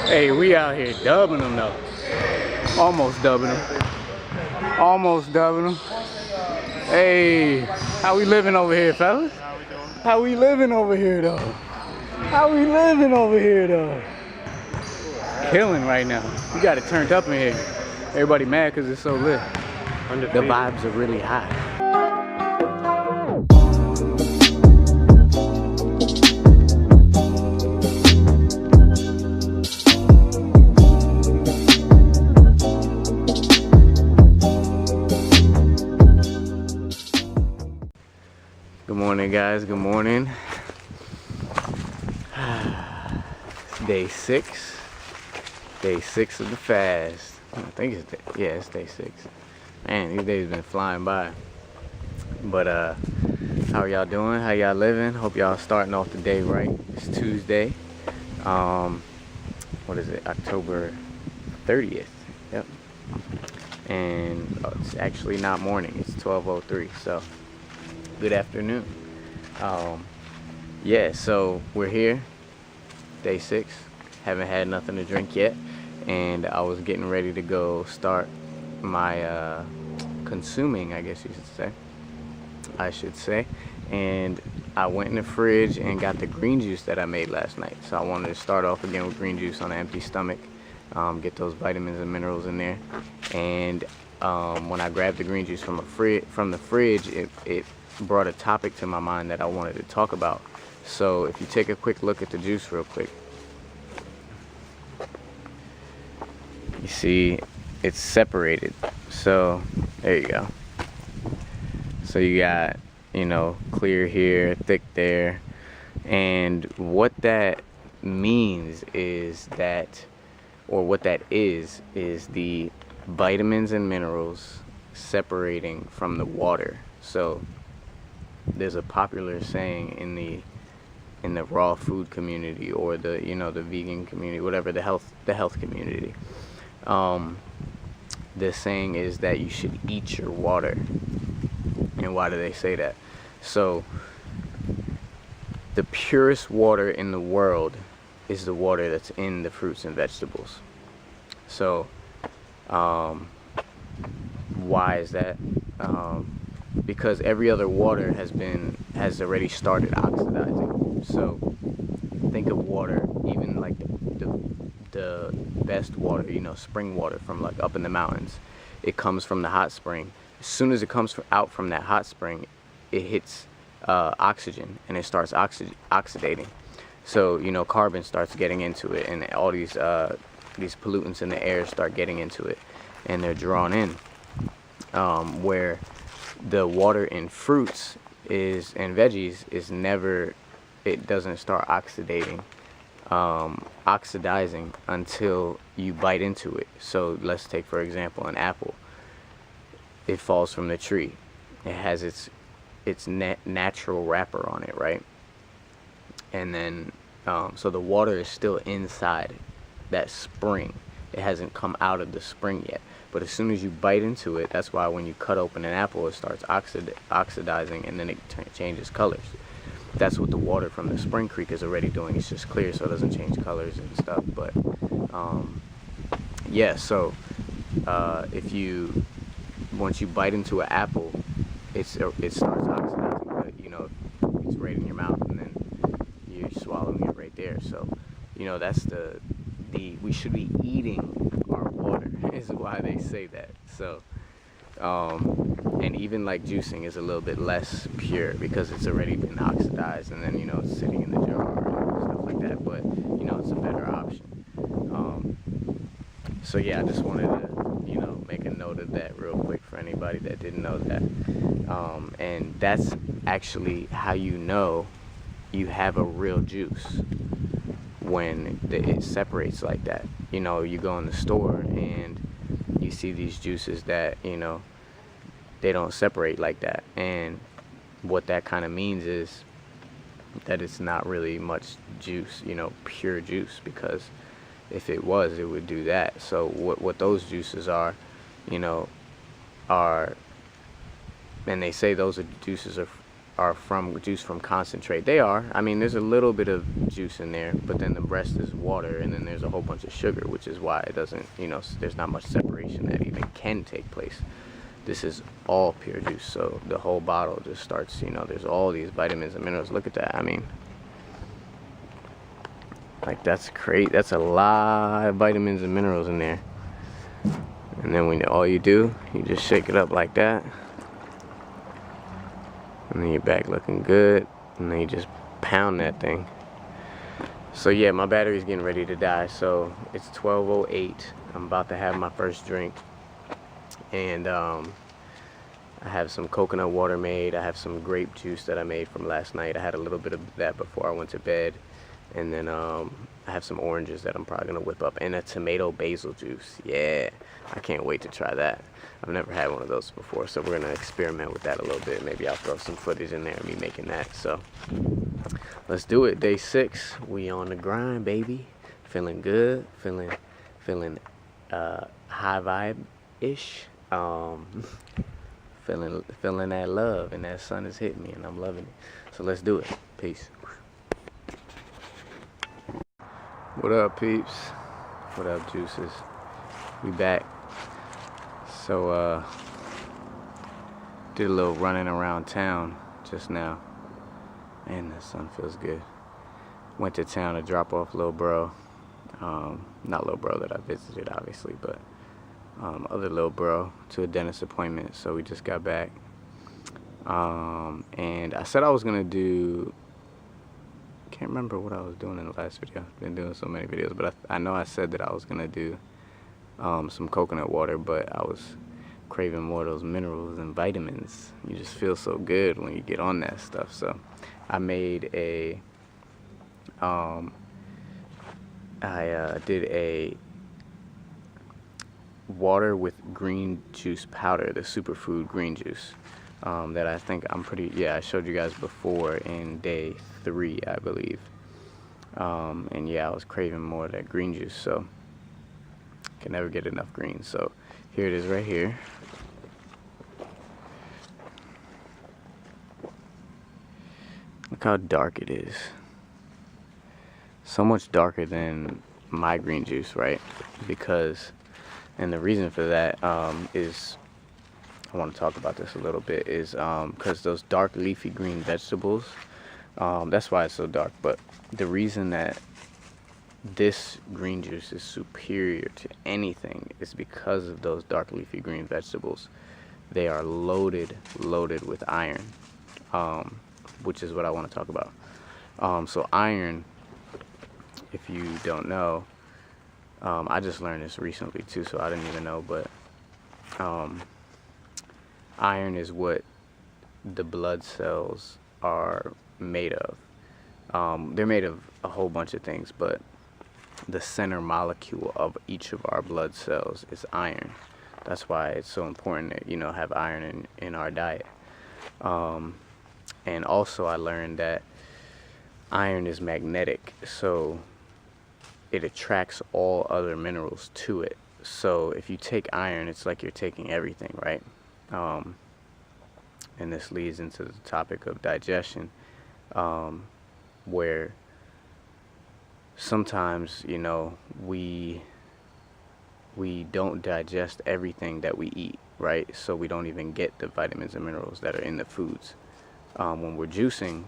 Hey, we out here dubbing them though. Almost dubbing them. Almost dubbing them. Hey, how we living over here, fellas? How we living over here though? How we living over here though? Killing right now. We got it turned up in here. Everybody mad because it's so lit. The vibes are really high. Good morning, guys. Good morning. It's day 6. Day 6 of the fast. I think it's it's day 6. Man, these days been flying by. But how are y'all doing? How y'all living? Hope y'all starting off the day right. It's Tuesday. What is it? October 30th. Yep. And it's actually not morning. It's 12:03. So good afternoon. Yeah, so we're here, day 6. Haven't had nothing to drink yet, and I was getting ready to go start my consuming, I guess you should say. And I went in the fridge and got the green juice that I made last night. So I wanted to start off again with green juice on an empty stomach, get those vitamins and minerals in there. And when I grabbed the green juice from the fridge, it brought a topic to my mind that I wanted to talk about. So if you take a quick look at the juice real quick, you see it's separated. So there you go. So you got, clear here, thick there. And what that means is that, or what that is the vitamins and minerals separating from the water. So there's a popular saying in the raw food community, or the the vegan community, whatever, the health community. The saying is that you should eat your water. And why do they say that? So the purest water in the world is the water that's in the fruits and vegetables. So why is that? Because every other water has already started oxidizing. So think of water, even like the best water, spring water from like up in the mountains. It comes from the hot spring. As soon as it comes out from that hot spring, it hits oxygen and it starts oxidating. So carbon starts getting into it, and all these pollutants in the air start getting into it, and they're drawn in. Where the water in fruits and veggies it doesn't start oxidizing until you bite into it. So let's take, for example, an apple. It falls from the tree. It has its natural wrapper on it, right? And then so the water is still inside that spring. It hasn't come out of the spring yet. But as soon as you bite into it, that's why when you cut open an apple, it starts oxidizing, and then it changes colors. That's what the water from the spring creek is already doing. It's just clear, so it doesn't change colors and stuff. But yeah, so once you bite into an apple, it starts oxidizing. But it's right in your mouth, and then you're swallowing it right there. So that's we should be eating our water, is why they say that. So and even like juicing is a little bit less pure because it's already been oxidized, and then it's sitting in the jar and stuff like that. But it's a better option. So yeah, I just wanted to make a note of that real quick for anybody that didn't know that. And that's actually how you have a real juice, when it separates like that. You go in the store and you see these juices that they don't separate like that, and what that kind of means is that it's not really much juice, pure juice, because if it was, it would do that. So what those juices are, and they say those juices are are from juice from concentrate. They are. I mean, there's a little bit of juice in there, but then the rest is water, and then there's a whole bunch of sugar, which is why it doesn't, there's not much separation that even can take place. This is all pure juice, so the whole bottle just starts, there's all these vitamins and minerals. Look at that. I mean, like, that's great. That's a lot of vitamins and minerals in there. And then when all you do, you just shake it up like that. And then you're back looking good. And then you just pound that thing. So yeah, my battery's getting ready to die. So it's 12:08. I'm about to have my first drink. And I have some coconut water made. I have some grape juice that I made from last night. I had a little bit of that before I went to bed. And then I have some oranges that I'm probably gonna whip up, and a tomato basil juice. Yeah, I can't wait to try that. I've never had one of those before, so we're gonna experiment with that a little bit. Maybe I'll throw some footage in there of me making that. So let's do it. Day 6, we on the grind, baby. Feeling good, feeling high vibe-ish. Feeling that love, and that sun is hitting me, and I'm loving it. So let's do it. Peace. What up, peeps? What up, juices? We back. So did a little running around town just now. Man, the sun feels good. Went to town to drop off little bro. Not little bro that I visited, obviously, but other little bro to a dentist appointment. So we just got back. And I said I was gonna do, can't remember what I was doing in the last video. I've been doing so many videos, but I know I said that I was gonna do some coconut water, but I was craving more of those minerals and vitamins. You just feel so good when you get on that stuff. So I made a I did a water with green juice powder, the superfood green juice, that I think I showed you guys before in day 3, I believe. And yeah, I was craving more of that green juice, so can never get enough green. So here it is right here. Look how dark it is. So much darker than my green juice, right? Because, and the reason for that is, I want to talk about this a little bit, is because those dark leafy green vegetables, that's why it's so dark. But the reason that this green juice is superior to anything is because of those dark leafy green vegetables. They are loaded with iron, which is what I want to talk about. So iron, if you don't know, I just learned this recently too, so I didn't even know, but iron is what the blood cells are made of. They're made of a whole bunch of things, but the center molecule of each of our blood cells is iron. That's why it's so important to, have iron in our diet. And also I learned that iron is magnetic, so it attracts all other minerals to it. So if you take iron, it's like you're taking everything, right? And this leads into the topic of digestion, where sometimes, we don't digest everything that we eat, right? So we don't even get the vitamins and minerals that are in the foods. When we're juicing,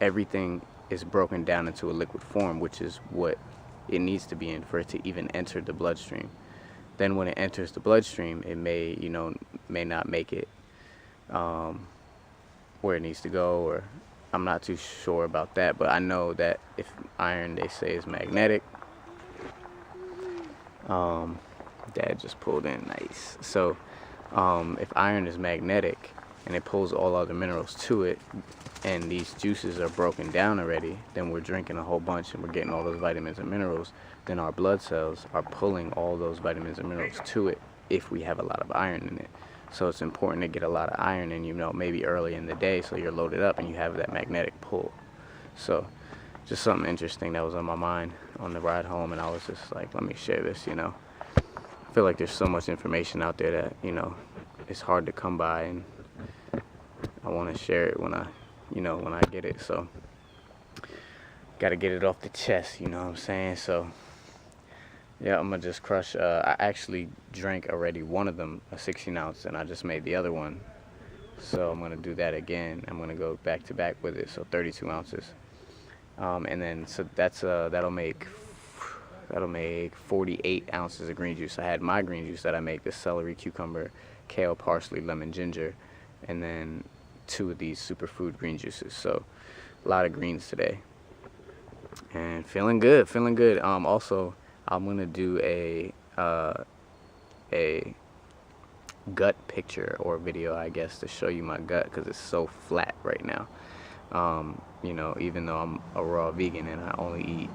everything is broken down into a liquid form, which is what it needs to be in for it to even enter the bloodstream. Then when it enters the bloodstream, it may not make it where it needs to go, or I'm not too sure about that, but I know that if iron, they say, is magnetic. Dad just pulled in, nice. So if iron is magnetic and it pulls all other minerals to it, and these juices are broken down already, then we're drinking a whole bunch and we're getting all those vitamins and minerals, then our blood cells are pulling all those vitamins and minerals to it if we have a lot of iron in it. So it's important to get a lot of iron in, maybe early in the day, so you're loaded up and you have that magnetic pull. So just something interesting that was on my mind on the ride home, and I was just like, let me share this. I feel like there's so much information out there that, it's hard to come by, and I want to share it when I get it. So gotta get it off the chest, you know what I'm saying? So yeah, I'm gonna just crush. I actually drank already one of them, a 16 ounce, and I just made the other one. So I'm gonna do that again. I'm gonna go back to back with it, so 32 ounces. And then so that'll make 48 ounces of green juice. I had my green juice that I make: the celery, cucumber, kale, parsley, lemon, ginger, and then 2 of these superfood green juices. So a lot of greens today, and feeling good. Also, I'm gonna do a gut picture or video, I guess, to show you my gut, because it's so flat right now. Even though I'm a raw vegan and I only eat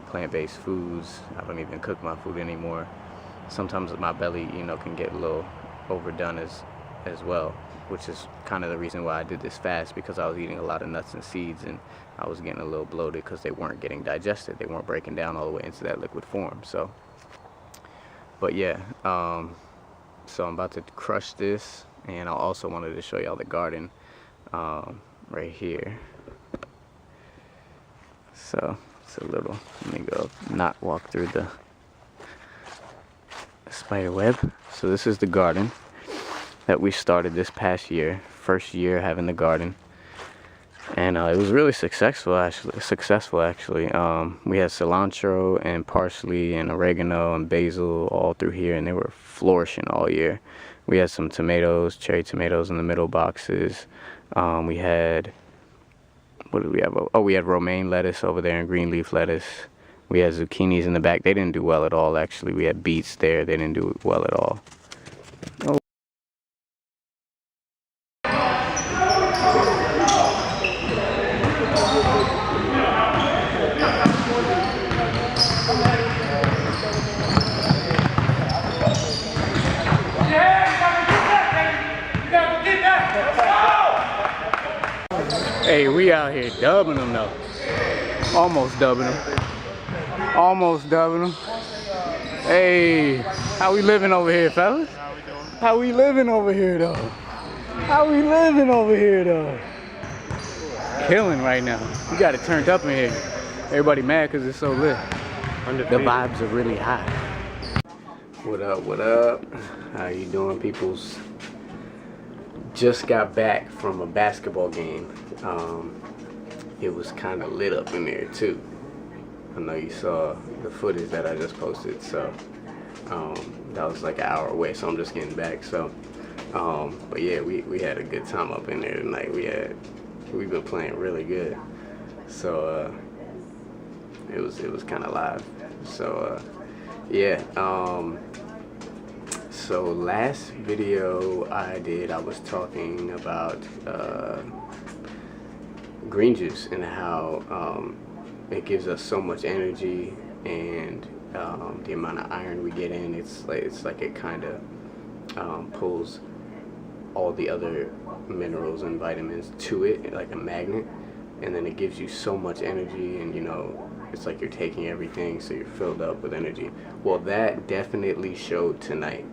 plant-based foods, I don't even cook my food anymore. Sometimes my belly can get a little overdone as well, which is kind of the reason why I did this fast, because I was eating a lot of nuts and seeds and I was getting a little bloated because they weren't getting digested. They weren't breaking down all the way into that liquid form. So, but yeah, so I'm about to crush this, and I also wanted to show y'all the garden right here. So it's a little, let me go not walk through the spider web. So this is the garden that we started this past year, first year having the garden, and it was really successful actually. We had cilantro and parsley and oregano and basil all through here, and they were flourishing all year. We had some tomatoes, cherry tomatoes in the middle boxes. We had, what did we have? Oh, we had romaine lettuce over there and green leaf lettuce. We had zucchinis in the back. They didn't do well at all, actually. We had beets there. They didn't do well at all. Oh. Hey, we out here dubbing them though. Almost dubbing them. Hey, how we living over here, fellas? How we living over here though? Killing right now. We got it turned up in here. Everybody mad because it's so lit. The vibes are really high. What up? How you doing, peoples? Just got back from a basketball game. It was kind of lit up in there too. I know you saw the footage that I just posted, so that was like an hour away, so I'm just getting back. So but yeah, we had a good time up in there tonight. We've been playing really good, so it was kind of live. So yeah, so last video I did, I was talking about green juice and how it gives us so much energy, and the amount of iron we get in, it's like it kind of pulls all the other minerals and vitamins to it like a magnet, and then it gives you so much energy, and it's like you're taking everything, so you're filled up with energy. Well, that definitely showed tonight.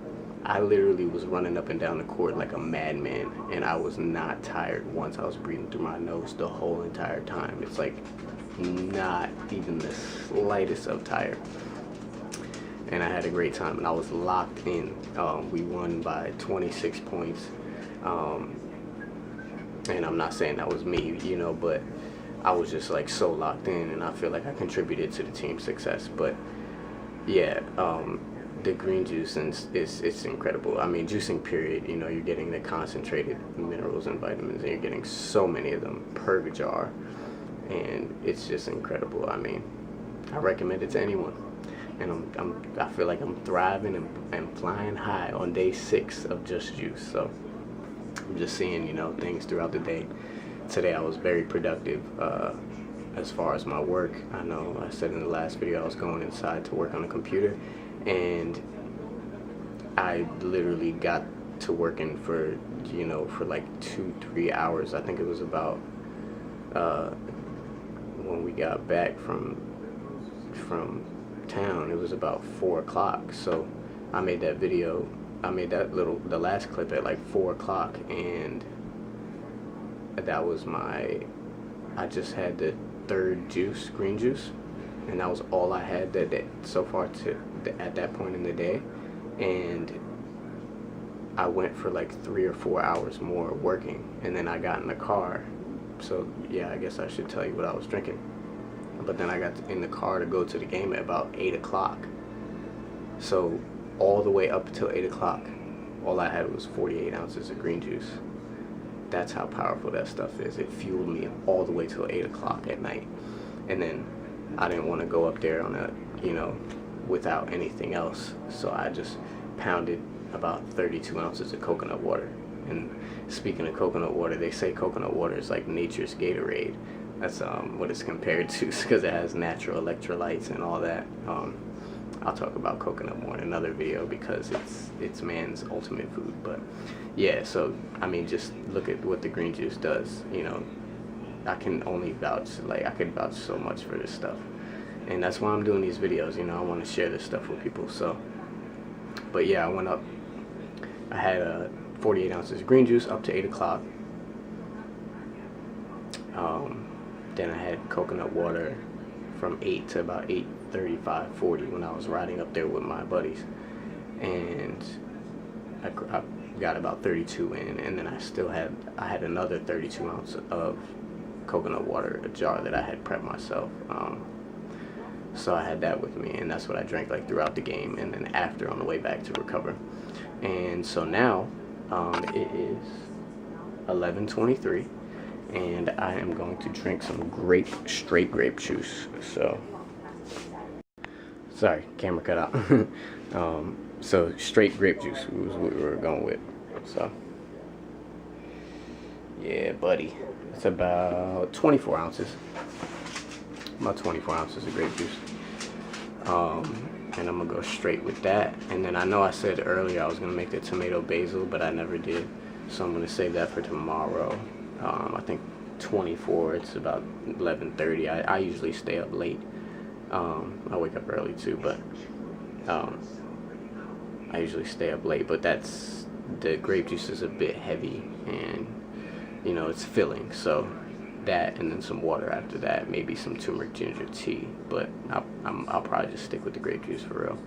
I literally was running up and down the court like a madman, and I was not tired once. I was breathing through my nose the whole entire time. It's like not even the slightest of tired. And I had a great time, and I was locked in. We won by 26 points. And I'm not saying that was me, but I was just like so locked in, and I feel like I contributed to the team's success. But yeah, the green juice, and it's incredible. I mean, juicing period, you're getting the concentrated minerals and vitamins, and you're getting so many of them per jar, and it's just incredible. I mean, I recommend it to anyone, and I feel like I'm thriving and flying high on day 6 of just juice. So I'm just seeing things throughout the day. Today I was very productive as far as my work. I know I said in the last video I was going inside to work on a computer, and I literally got to working for like 2-3 hours. I think it was about when we got back from town, it was about 4 o'clock. So I made that video I made the last clip at like 4 o'clock, and that was I just had the third juice, green juice, and that was all I had that so far at that point in the day. And I went for like 3 or 4 hours more working, and then I got in the car. So yeah, I guess I should tell you what I was drinking. But then I got in the car to go to the game at about 8 o'clock. So all the way up until 8 o'clock, all I had was 48 ounces of green juice. That's how powerful that stuff is. It fueled me all the way till 8 o'clock at night. And then I didn't want to go up there on a, without anything else. So I just pounded about 32 ounces of coconut water. And speaking of coconut water, they say coconut water is like nature's Gatorade. That's what it's compared to, because it has natural electrolytes and all that. I'll talk about coconut more in another video because it's man's ultimate food. But yeah, so I mean, just look at what the green juice does. I can only vouch, I could vouch so much for this stuff, and that's why I'm doing these videos. I want to share this stuff with people. So, but yeah, I went up. I had 48 ounces of green juice up to 8 o'clock. Then I had coconut water from 8 to about 8:35, 40 when I was riding up there with my buddies, and I got about 32 in, and then I had another 32 ounces of coconut water, a jar that I had prepped myself. So I had that with me, and that's what I drank like throughout the game, and then after on the way back to recover. And so now it is 11:23, and I am going to drink some straight grape juice. So sorry, camera cut out. So straight grape juice was what we were going with. So yeah, buddy, it's about 24 ounces. About 24 ounces of grape juice. And I'm gonna go straight with that. And then I know I said earlier I was gonna make the tomato basil, but I never did. So I'm gonna save that for tomorrow. I think 24, it's about 11:30. I usually stay up late. I wake up early too, but I usually stay up late. But the grape juice is a bit heavy, and it's filling. So that, and then some water after that, maybe some turmeric ginger tea. But I'll probably just stick with the grape juice for real,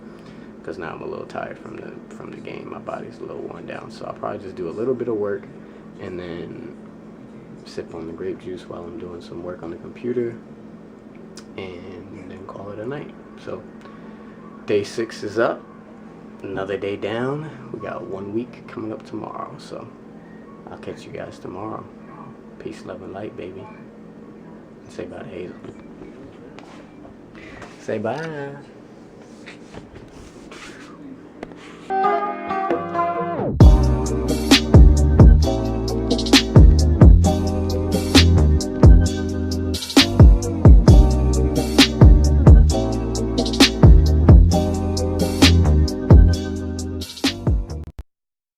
because now I'm a little tired from the game. My body's a little worn down, so I'll probably just do a little bit of work and then sip on the grape juice while I'm doing some work on the computer, and then call it a night. So day 6 is up, another day down. We got 1 week coming up tomorrow, so I'll catch you guys tomorrow. Peace, love, and light, baby. Say bye to Hazel. Say bye.